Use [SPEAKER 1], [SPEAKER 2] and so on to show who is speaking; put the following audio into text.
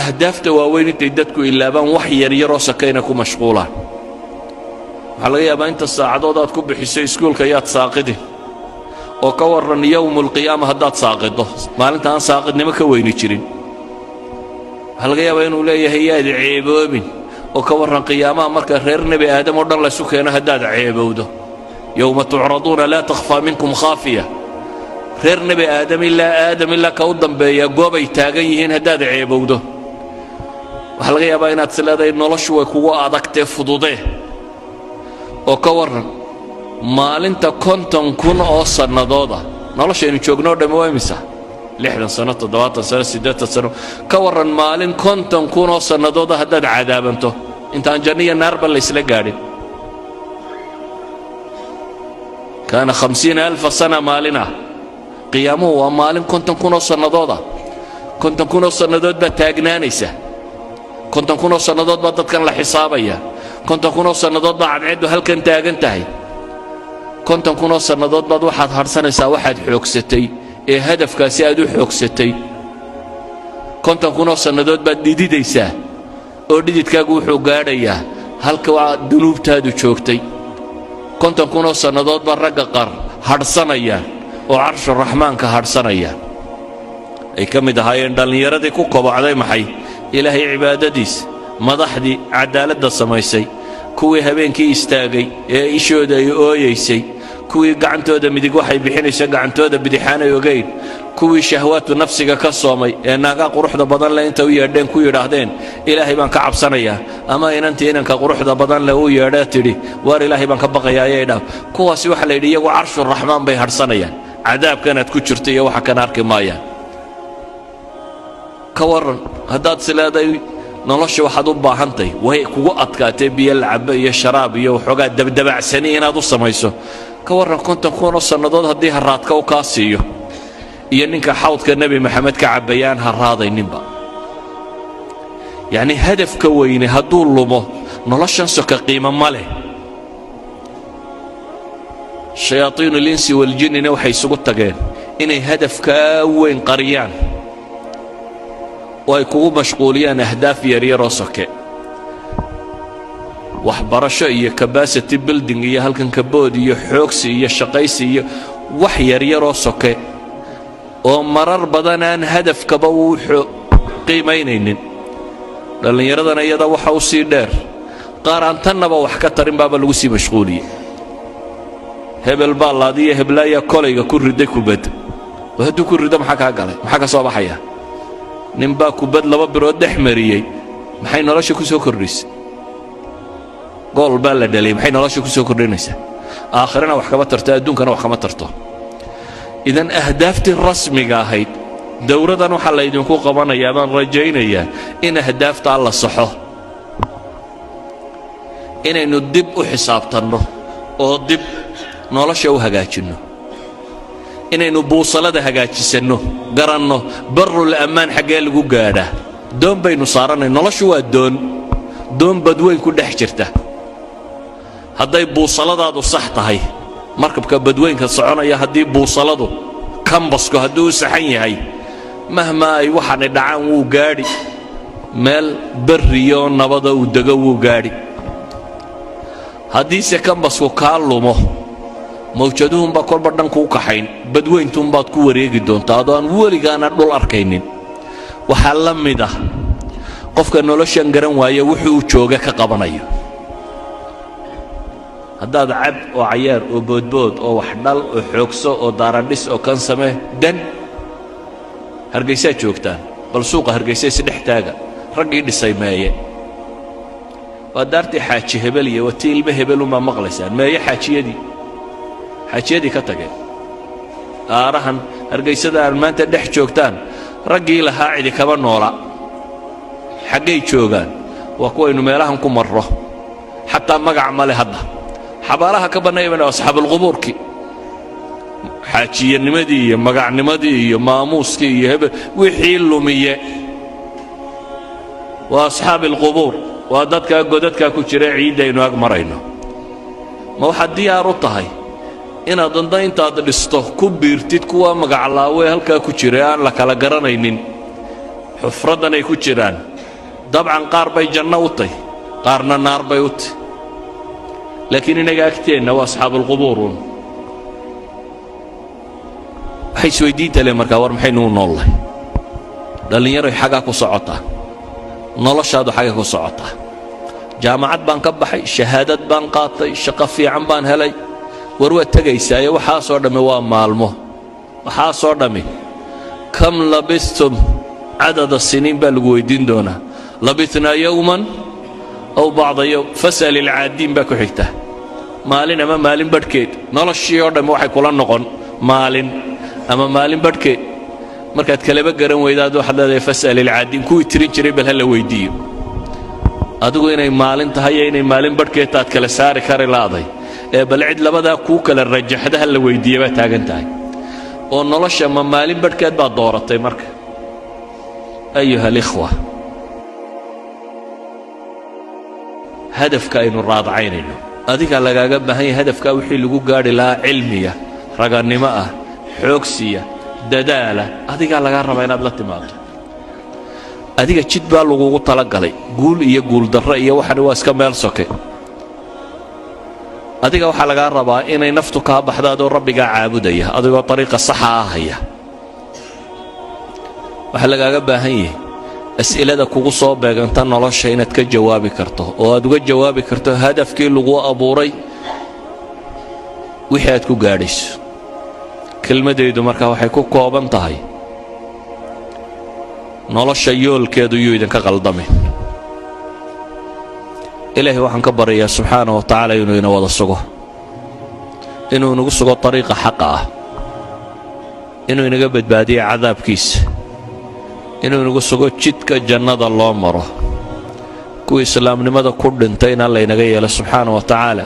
[SPEAKER 1] أهدافته waaweyn intay dadku ilaabaan wax yar yar oo sakayna ku mashquulaan waxa laga yaabaa inta saacadood aad ku bixisay iskuulka yaad saaqidin oo ka waran yawmul qiyaamah haddaad saaqido maalinta aan saaqidnimo ka weyni jirin waxa laga yaabaa inuu leeyahay yaad ceeboobin oo ka waran qiyaamaha marka reer nabi aadam oo dhan la isu keeno haddaad ceebowdo yawma tucraduuna laa takhfaa minkum khaafiya reer nabi aadam ilaa ka u dambeeya goobay taagan yihiin haddaad ceebowdo waxa laga yaabaa inaad sileedahay noloshu way kugu adagtee fududee oo ka waran maalinta 50,000 oo sannadooda noloshaynu joognoo dhammi waa imisa 60 sano 70 sano 80 sano ka waran maalin 50,000 oo sannadooda haddaad cadaabanto intaan janniya naarba la isla gaadhin kaana 50,000 sana maalina qiyaamuhu waa maalin 50,000 oo sannadooda 50,000 oo sannadood baa taagnaanaysa 50,000 oo sannadood baa dadkan la xisaabaya 50,000 oo sannadood baa cadceeddu halkan taagan tahay 50,000 oo sannadood baad waxaad harsanaysaa waxaad xoogsatay ee hadafkaasi aad u xoogsatay 50,000 oo sannadood baad dhididaysaa oo dhididkaagu wuxuu gaadhayaa halka waa dunuubtaadu joogtay 50,000 oo sannadood baa ragga qaar hadhsanayaan oo carshu raxmaanka hadhsanayaan ay ka mid ahaayeen dhallinyaradii ku kobocday maxay ilaahay cibaadadiisa madaxdii cadaaladda samaysay kuwii habeenkii istaagay ee ishooda ay ooyaysay kuwii gacantooda midig waxay bixinaysa gacantooda bidixaanay ogeyn kuwii shahwaatu nafsiga ka soomay ee naagaa quruxda badan leh inta u yeedheen ku yidhaahdeen ilaahay baan ka cabsanayaa ama inantii inanka quruxda badan leh u yeedhaa tidhi waar ilaahay baan ka baqayaa ayay dhaaf kuwaasi waxa la yidhi iyagu carshu raxmaan bay hadhsanayaan cadaabkanaad ku jirta iyo waxa kana arki maayaan ka waran haddaad sileeday nolosha waxaad u baahantahay way kugu adkaatay biyo lacabo iyo sharaab iyo waxoogaa dabdabacsani inaad u samayso ka waran 50,000 oo sannadood haddii haraadka u kaa siiyo iyo ninka xawdka nebi maxamed ka cabbayaan haraadayninba yacni hadafka weyne hadduu lumo noloshan soka qiimo ma leh shayaatiinu linsi waljinnina waxay isugu tageen inay hadafkaa weyn qariyaan oo ay kugu mashquuliyaan ahdaaf yaryaroo soke waxbarasho iyo capacity building iyo halkan kabood iyo xoogsi iyo shaqaysi iyo wax yaryaroo soke oo marar badan aan hadafkaba uu qiimaynaynin dhallinyaradana iyada waxa u sii dheer qaar aan tannaba wax ka tarin baaba lagu sii mashquuliyey hebel baa laadiyo heblaayaa kolayga ku riday kubad oo hadduu ku rido maxaa kaa galay maxaa ka soo baxaya nin baa kubad 2 birood dhex mariyey maxay nolosha ku soo kordhisay gool baa la dhalay maxay nolosha ku soo kordhinaysaa aakhirana wax kama tarto adduunkana wax kama tarto idan ahdaaftii rasmiga ahayd dowradan waxaa la idinku qabanayaa baan rajaynayaa in ahdaafta alla saxo inaynu dib u xisaabtanno oo dib nolosha u hagaajinno inaynu buusalada hagaajisanno garanno barul ammaan xaggee lagu gaadhaa doon baynu saaranay noloshu waa doon badweyn ku dhex jirta hadday buusaladaadu sax tahay markabka badweynka soconaya haddii buusaladu kambasku hadduu u saxan yahay mahma ay waxaanay dhacaan wuu gaadhi meel barriyo nabada uu dego wuu gaadhi haddiise kambasku kaa lumo mawjaduhunbaa kolba dhan kuu kaxayn badweyntuunbaad ku wareegi doontaa adoo aan weligaana dhul arkaynin waxaa la mid ah qofka noloshan garan waaya wuxuu u jooga ka qabanayo haddaad cab oo cayaar oo boodbood oo wax dhal oo xoogso oo daaradhis oo kan samee dan hargaysaa joogtaan bal suuqa hargaysa isdhex taaga raggii dhisay meeye waa daartii xaaji hebel iyo waa tii ilmo hebelunbaa maqlaysaan meeye xaajiyadii ka tageen aarahan hargaysada aan maanta dhex joogtaan raggii lahaa cidi kaba noola xaggay joogaan waa kuwaynu meelahan ku marro xataa magac male hadda xabaalaha ka bannaayban asxaabulqubuurkii xaajiyanimadii iyo magacnimadii iyo maamuuskii iyo hebel wixii lumiye waa asxaabilqubuur waa dadkaa godadkaa ku jira ciiddaynu ag marayno ma waxaad diyaar u tahay inaad danda intaad dhisto ku biirtid kuwa magaclaawe halkaa ku jira aan la kala garanaynin xufraddan ay ku jiraan dabcan qaar bay janno u tahy qaarna naar bay u tahy laakiin inaga agteenna waa asxaabulqubuurun waxay isweydiinta leh markaa war maxaynu u noollahay dhallinyaroy xaggaa ku socotaa noloshaadu xagga ku socotaa jaamacad baan ka baxay shahaadad baan qaatay shaqo fiican baan helay war waad tegaysaaye waxaasoo dhammi waa maalmo waxaasoo dhammi kam labistum cadada siniin baa lagu weydiin doonaa labitnaa yowman aw bacda yowm fas'al ilcaadiin baa ku xigta maalin ama maalin badhkeed noloshii oo dhammi waxay kula noqon maalin ama maalin badhkeed markaad kaleba garan weydaad waxaad leedahay fas'al ilcaadiin kuwii tirin jiray bal ha la weydiiyo adigu inay maalin tahay iyo inay maalin badhkeed aad kala saari kari laaday ee bal cid labadaa kuu kala rajaxda ha la weydiiya baa taagan tahay oo nolosha ma maalin badhkeed baad dooratay marka ayuha alikhwa hadafka aynu raadacaynayno adigaa lagaaga baahan yahay hadafkaa wixii lagu gaadhi lahaa cilmiya ragannimo ah xoogsiya dadaala adigaa lagaa rabaa inaad la timaado adiga jid baa lagugu talagalay guul iyo guuldarro iyo waxani waa iska meel soke adiga waxaa lagaa rabaa inay naftu kaa baxdo adoo rabbigaa caabudaya adigoo dariiqa saxa ah haya waxaa lagaaga baahan yahay as'ilada kugu soo beeganta nolosha inaad ka jawaabi karto oo aad uga jawaabi karto hadafkii lagu abuuray wixii aad ku gaadhayso kelmadaydu markaa waxay ku kooban tahay nolosha yoolkeedu yuu idinka qaldamin ilaahay waxaan ka baryayaa subxaana wa tacaala inuu ina wada sugo inuu inagu sugo dariiqa xaqa ah inuu inaga badbaadiyo cadaabkiisa inuu inagu sugo jidka jannada loo maro kuwii islaamnimada ku dhintay in alla inaga yeelo subxaana wa tacaala